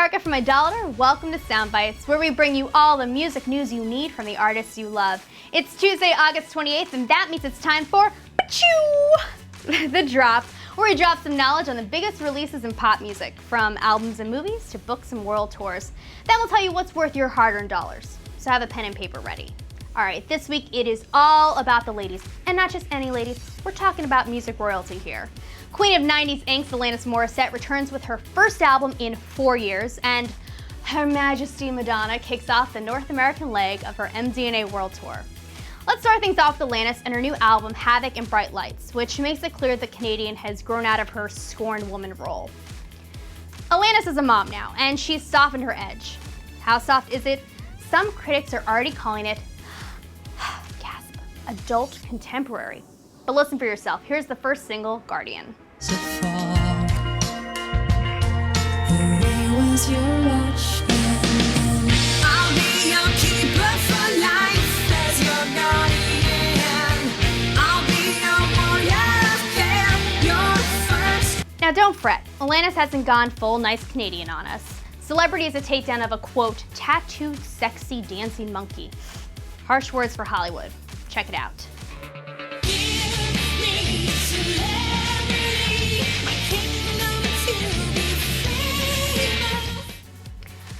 Erica from Idolator. Welcome to Soundbytes, where we bring you all the music news you need from the artists you love. It's Tuesday, August 28th, and that means it's time for The Drop, where we drop some knowledge on the biggest releases in pop music, from albums and movies to books and world tours. Then we'll tell you what's worth your hard-earned dollars, so have a pen and paper ready. Alright, this week it is all about the ladies, and not just any ladies, we're talking about music royalty here. Queen of 90s angst Alanis Morissette returns with her first album in 4 years, and Her Majesty Madonna kicks off the North American leg of her MDNA World Tour. Let's start things off with Alanis and her new album Havoc and Bright Lights, which makes it clear the Canadian has grown out of her scorned woman role. Alanis is a mom now, and she's softened her edge. How soft is it? Some critics are already calling it adult contemporary. But listen for yourself. Here's the first single, Guardian. Now don't fret, Alanis hasn't gone full nice Canadian on us. Celebrity is a takedown of a, quote, tattooed, sexy, dancing monkey. Harsh words for Hollywood. Check it out.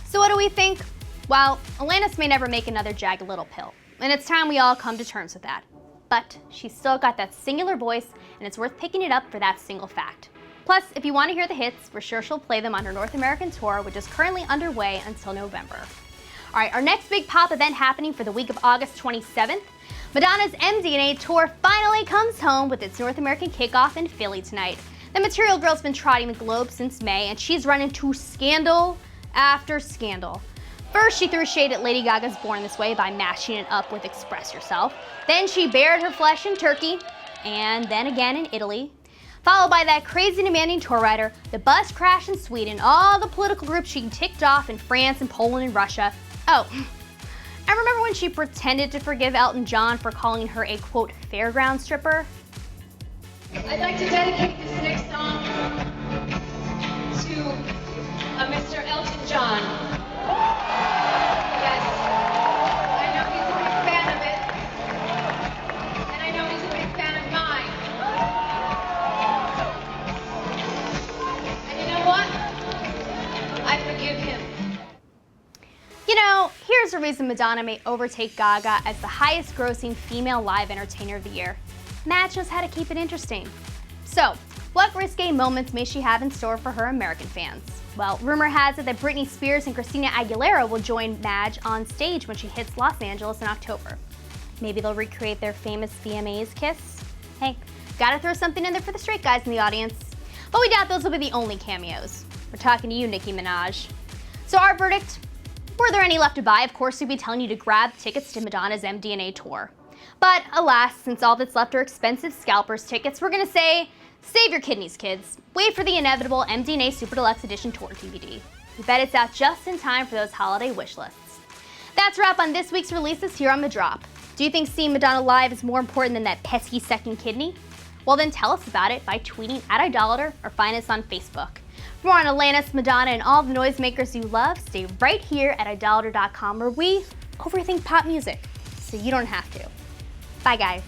So what do we think? Well, Alanis may never make another jagged little pill, and it's time we all come to terms with that. But she's still got that singular voice, and it's worth picking it up for that single fact. Plus, if you want to hear the hits, we're sure she'll play them on her North American tour, which is currently underway until November. All right, our next big pop event happening for the week of August 27th, Madonna's MDNA tour finally comes home with its North American kickoff in Philly tonight. The Material Girl's been trotting the globe since May, and she's run into scandal after scandal. First, she threw shade at Lady Gaga's Born This Way by mashing it up with Express Yourself. Then she bared her flesh in Turkey, and then again in Italy. Followed by that crazy demanding tour rider, the bus crash in Sweden, all the political groups she ticked off in France and Poland and Russia. Oh, and remember when she pretended to forgive Elton John for calling her a, quote, fairground stripper? I'd like to dedicate this next song to Mr. Elton John. Yes, I know he's a big fan of it, and I know he's a big fan of mine. And you know what? I forgive him. You know, here's a reason Madonna may overtake Gaga as the highest grossing female live entertainer of the year. Matt knows how to keep it interesting. So, what risque moments may she have in store for her American fans? Well, rumor has it that Britney Spears and Christina Aguilera will join Madge on stage when she hits Los Angeles in October. Maybe they'll recreate their famous VMAs kiss? Hey, gotta throw something in there for the straight guys in the audience. But we doubt those will be the only cameos. We're talking to you, Nicki Minaj. So our verdict? Were there any left to buy, of course we'd be telling you to grab tickets to Madonna's MDNA tour. But alas, since all that's left are expensive scalpers tickets, we're gonna say, save your kidneys, kids. Wait for the inevitable MDNA Super Deluxe Edition tour DVD. You bet it's out just in time for those holiday wish lists. That's a wrap on this week's releases here on The Drop. Do you think seeing Madonna live is more important than that pesky second kidney? Well then tell us about it by tweeting at Idolator or find us on Facebook. For more on Alanis, Madonna, and all the noisemakers you love, stay right here at idolator.com, where we overthink pop music, so you don't have to. Bye, guys.